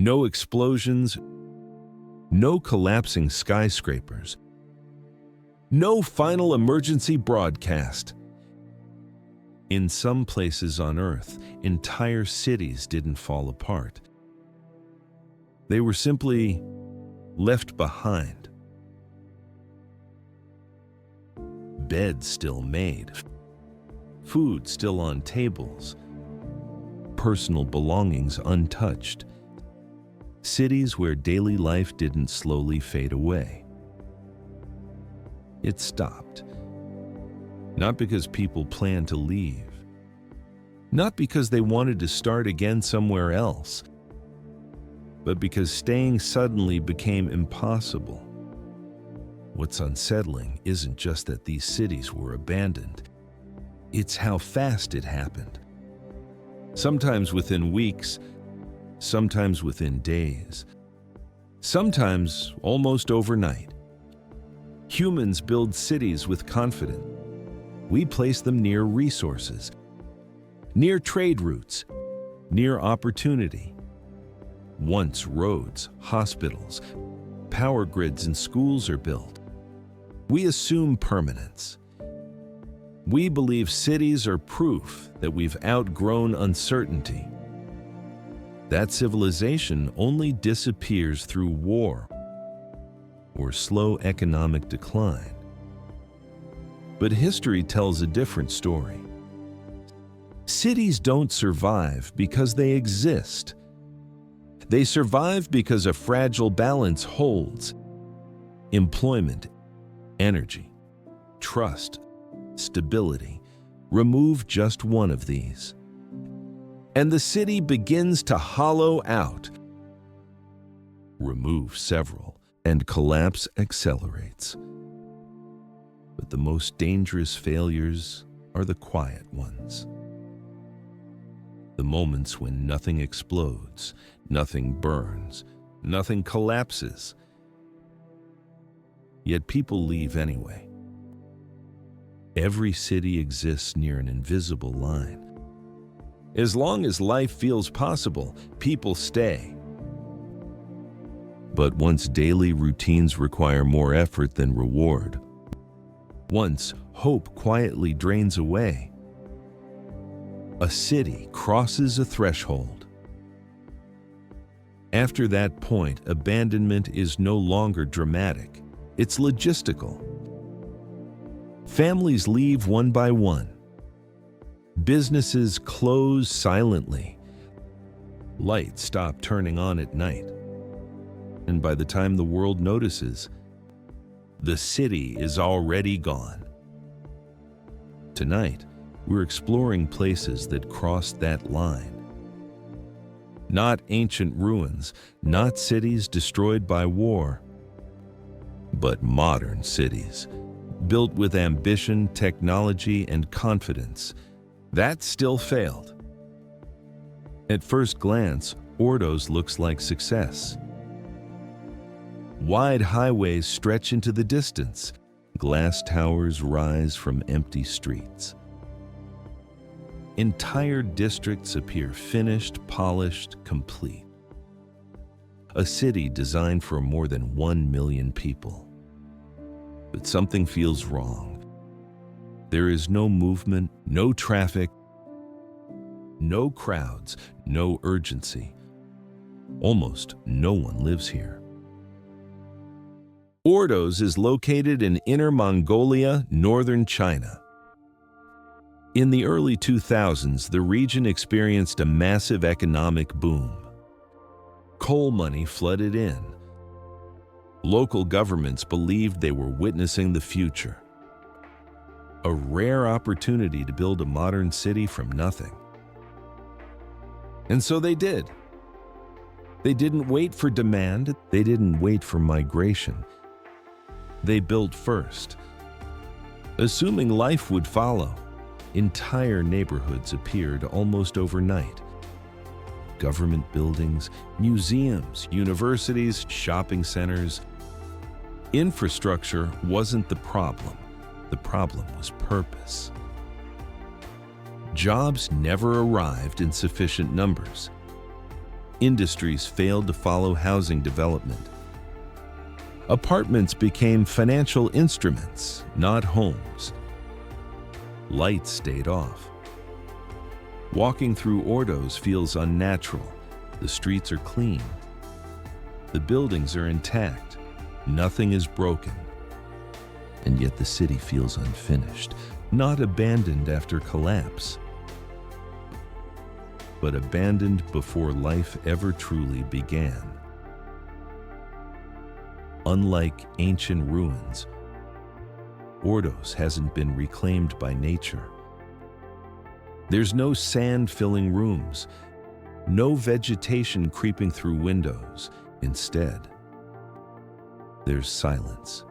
No explosions, no collapsing skyscrapers, no final emergency broadcast. In some places on Earth, entire cities didn't fall apart. They were simply left behind. Beds still made, food still on tables, personal belongings untouched. Cities where daily life didn't slowly fade away. It stopped. Not because people planned to leave. Not because they wanted to start again somewhere else. But because staying suddenly became impossible. What's unsettling isn't just that these cities were abandoned. It's how fast it happened. Sometimes within weeks, sometimes within days, sometimes almost overnight. Humans build cities with confidence. We place them near resources, near trade routes, near opportunity. Once roads, hospitals, power grids, and schools are built, we assume permanence. We believe cities are proof that we've outgrown uncertainty. That civilization only disappears through war or slow economic decline. But history tells a different story. Cities don't survive because they exist. They survive because a fragile balance holds. Employment, energy, trust, stability. Remove just one of these, and the city begins to hollow out. Remove several, and collapse accelerates. But the most dangerous failures are the quiet ones. The moments when nothing explodes, nothing burns, nothing collapses. Yet people leave anyway. Every city exists near an invisible line. As long as life feels possible, people stay. But once daily routines require more effort than reward, once hope quietly drains away, a city crosses a threshold. After that point, abandonment is no longer dramatic, it's logistical. Families leave one by one. Businesses close silently. Lights stop turning on at night. And by the time the world notices, the city is already gone. Tonight, we're exploring places that crossed that line. Not ancient ruins, not cities destroyed by war, but modern cities, built with ambition, technology, and confidence. That still failed. At first glance, Ordos looks like success. Wide highways stretch into the distance. Glass towers rise from empty streets. Entire districts appear finished, polished, complete. A city designed for more than 1 million people. But something feels wrong. There is no movement, no traffic, no crowds, no urgency. Almost no one lives here. Ordos is located in Inner Mongolia, northern China. In the early 2000s, the region experienced a massive economic boom. Coal money flooded in. Local governments believed they were witnessing the future. A rare opportunity to build a modern city from nothing. And so they did. They didn't wait for demand. They didn't wait for migration. They built first. Assuming life would follow, entire neighborhoods appeared almost overnight. Government buildings, museums, universities, shopping centers. Infrastructure wasn't the problem. The problem was purpose. Jobs never arrived in sufficient numbers. Industries failed to follow housing development. Apartments became financial instruments, not homes. Lights stayed off. Walking through Ordos feels unnatural. The streets are clean. The buildings are intact. Nothing is broken. And yet the city feels unfinished, not abandoned after collapse, but abandoned before life ever truly began. Unlike ancient ruins, Ordos hasn't been reclaimed by nature. There's no sand filling rooms, no vegetation creeping through windows. Instead, there's silence.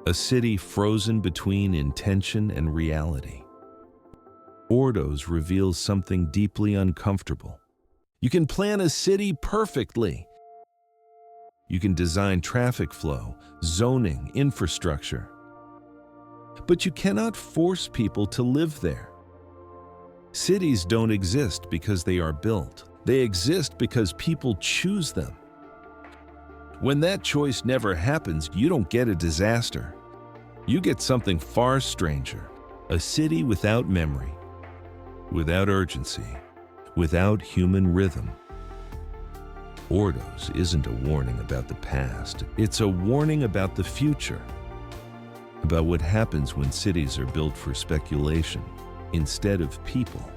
A city frozen between intention and reality. Ordos reveals something deeply uncomfortable. You can plan a city perfectly. You can design traffic flow, zoning, infrastructure. But you cannot force people to live there. Cities don't exist because they are built. They exist because people choose them. When that choice never happens, you don't get a disaster. You get something far stranger, a city without memory, without urgency, without human rhythm. Ordos isn't a warning about the past. It's a warning about the future, about what happens when cities are built for speculation instead of people.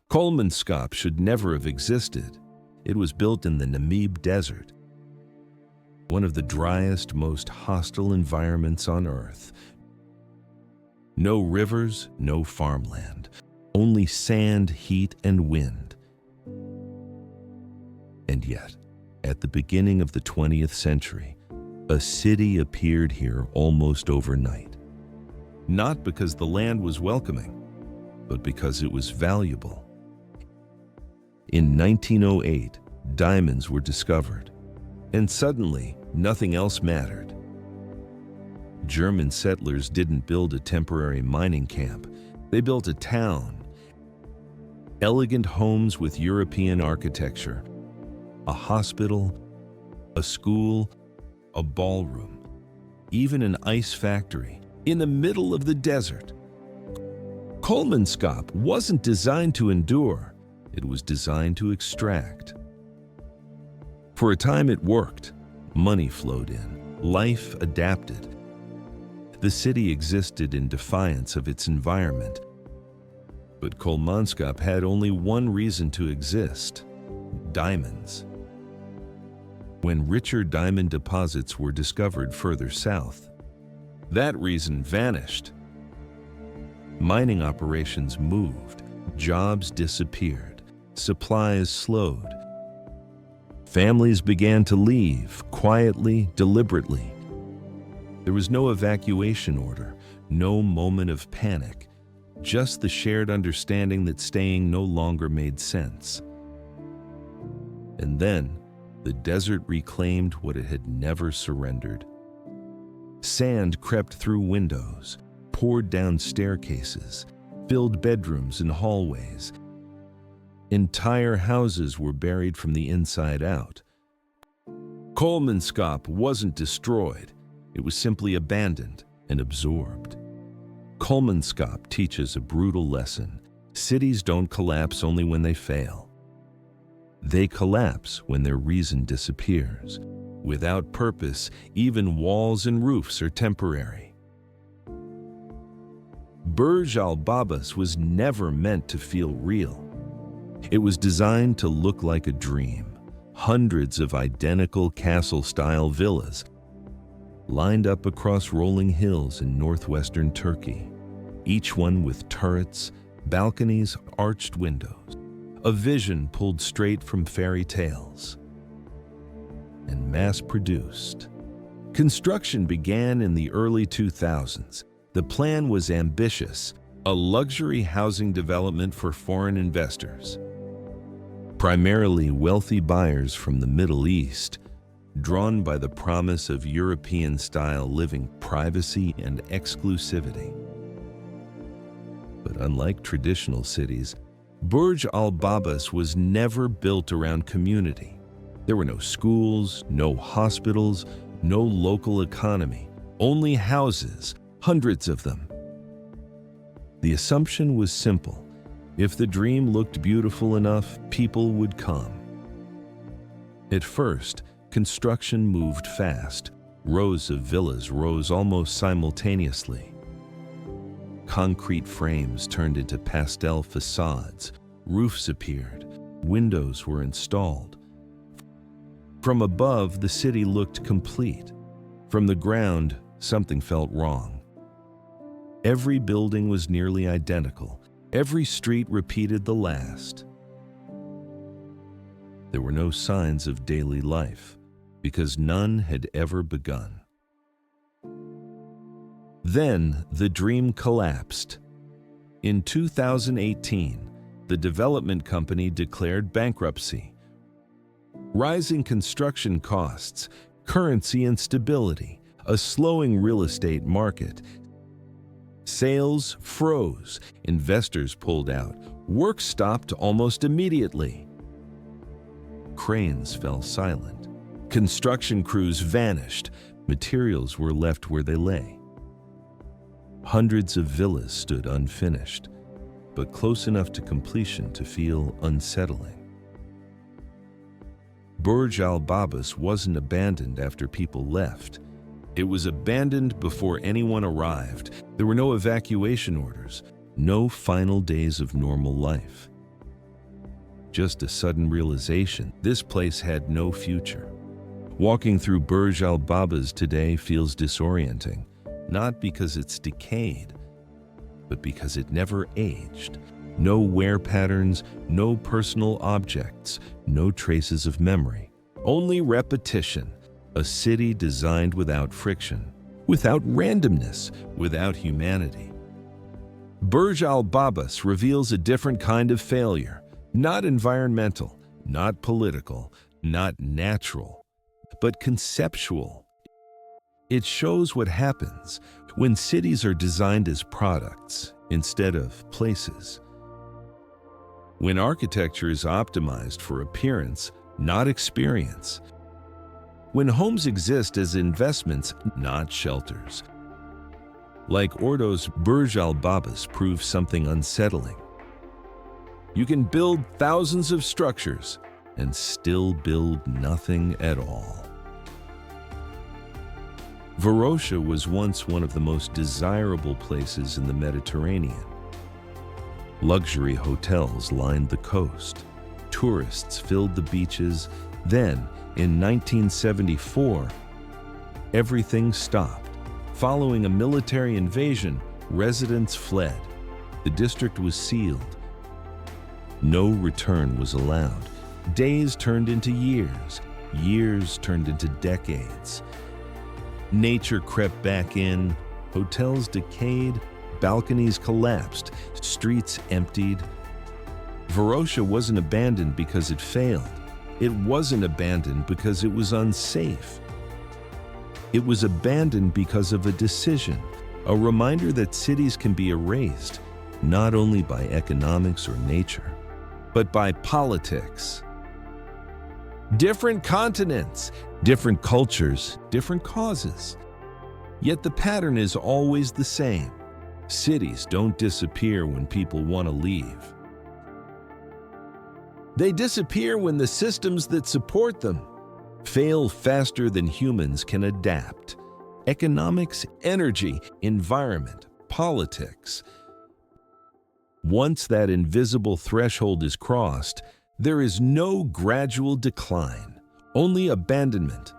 Kolmanskop should never have existed. It was built in the Namib Desert, one of the driest, most hostile environments on Earth. No rivers, no farmland, only sand, heat, and wind. And yet, at the beginning of the 20th century, a city appeared here almost overnight. Not because the land was welcoming, but because it was valuable. In 1908, diamonds were discovered, and suddenly nothing else mattered. German settlers didn't build a temporary mining camp. They built a town. Elegant homes with European architecture, a hospital, a school, a ballroom, even an ice factory in the middle of the desert. Kolmanskop wasn't designed to endure. It was designed to extract. For a time it worked. Money flowed in. Life adapted. The city existed in defiance of its environment. But Kolmanskop had only one reason to exist: diamonds. When richer diamond deposits were discovered further south, that reason vanished. Mining operations moved. Jobs disappeared. Supplies slowed. Families began to leave, quietly, deliberately. There was no evacuation order, no moment of panic, just the shared understanding that staying no longer made sense. And then, the desert reclaimed what it had never surrendered. Sand crept through windows, poured down staircases, filled bedrooms and hallways. Entire houses were buried from the inside out. Kolmanskop wasn't destroyed. It was simply abandoned and absorbed. Kolmanskop teaches a brutal lesson. Cities don't collapse only when they fail. They collapse when their reason disappears. Without purpose, even walls and roofs are temporary. Burj Al Babas was never meant to feel real. It was designed to look like a dream. Hundreds of identical castle-style villas lined up across rolling hills in northwestern Turkey, each one with turrets, balconies, arched windows, a vision pulled straight from fairy tales and mass-produced. Construction began in the early 2000s. The plan was ambitious, a luxury housing development for foreign investors, primarily wealthy buyers from the Middle East, drawn by the promise of European-style living, privacy, and exclusivity. But unlike traditional cities, Burj Al Babas was never built around community. There were no schools, no hospitals, no local economy, only houses, hundreds of them. The assumption was simple. If the dream looked beautiful enough, people would come. At first, construction moved fast. Rows of villas rose almost simultaneously. Concrete frames turned into pastel facades. Roofs appeared. Windows were installed. From above, the city looked complete. From the ground, something felt wrong. Every building was nearly identical. Every street repeated the last. There were no signs of daily life, because none had ever begun. Then the dream collapsed. In 2018, the development company declared bankruptcy. Rising construction costs, currency instability, a slowing real estate market. Sales froze, investors pulled out, work stopped almost immediately. Cranes fell silent. Construction crews vanished. Materials were left where they lay. Hundreds of villas stood unfinished, but close enough to completion to feel unsettling. Burj Al Babas wasn't abandoned after people left. It was abandoned before anyone arrived. There were no evacuation orders, no final days of normal life. Just a sudden realization, this place had no future. Walking through Burj Al Babas today feels disorienting, not because it's decayed, but because it never aged. No wear patterns, no personal objects, no traces of memory. Only repetition. A city designed without friction, without randomness, without humanity. Burj Al Babas reveals a different kind of failure, not environmental, not political, not natural, but conceptual. It shows what happens when cities are designed as products instead of places. When architecture is optimized for appearance, not experience. When homes exist as investments, not shelters. Like Ordos, Burj Al Babas proves something unsettling. You can build thousands of structures and still build nothing at all. Varosha was once one of the most desirable places in the Mediterranean. Luxury hotels lined the coast. Tourists filled the beaches. Then, in 1974, everything stopped. Following a military invasion, residents fled. The district was sealed. No return was allowed. Days turned into years. Years turned into decades. Nature crept back in. Hotels decayed. Balconies collapsed. Streets emptied. Varosha wasn't abandoned because it failed. It wasn't abandoned because it was unsafe. It was abandoned because of a decision, a reminder that cities can be erased, not only by economics or nature, but by politics. Different continents, different cultures, different causes. Yet the pattern is always the same. Cities don't disappear when people want to leave. They disappear when the systems that support them fail faster than humans can adapt. Economics, energy, environment, politics. Once that invisible threshold is crossed, there is no gradual decline, only abandonment.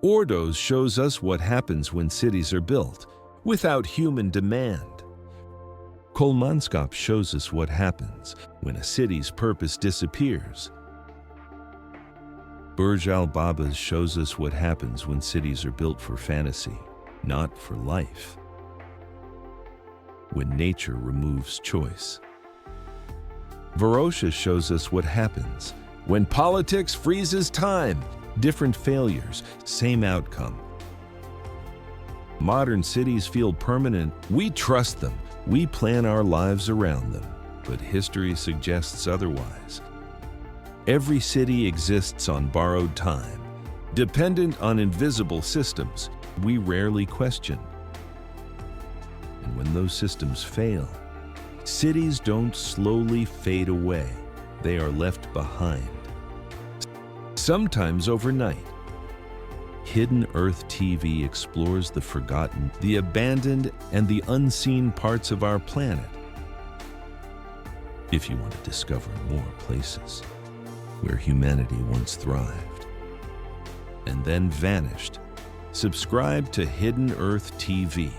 Ordos shows us what happens when cities are built without human demand. Kolmanskop shows us what happens when a city's purpose disappears. Burj Al Babas shows us what happens when cities are built for fantasy, not for life. When nature removes choice. Varosha shows us what happens when politics freezes time, different failures, same outcome. Modern cities feel permanent. We trust them. We plan our lives around them. but history suggests otherwise. Every city exists on borrowed time, dependent on invisible systems we rarely question. And when those systems fail, cities don't slowly fade away. They are left behind. Sometimes overnight. Hidden Earth TV explores the forgotten, the abandoned, and the unseen parts of our planet. If you want to discover more places where humanity once thrived and then vanished, subscribe to Hidden Earth TV.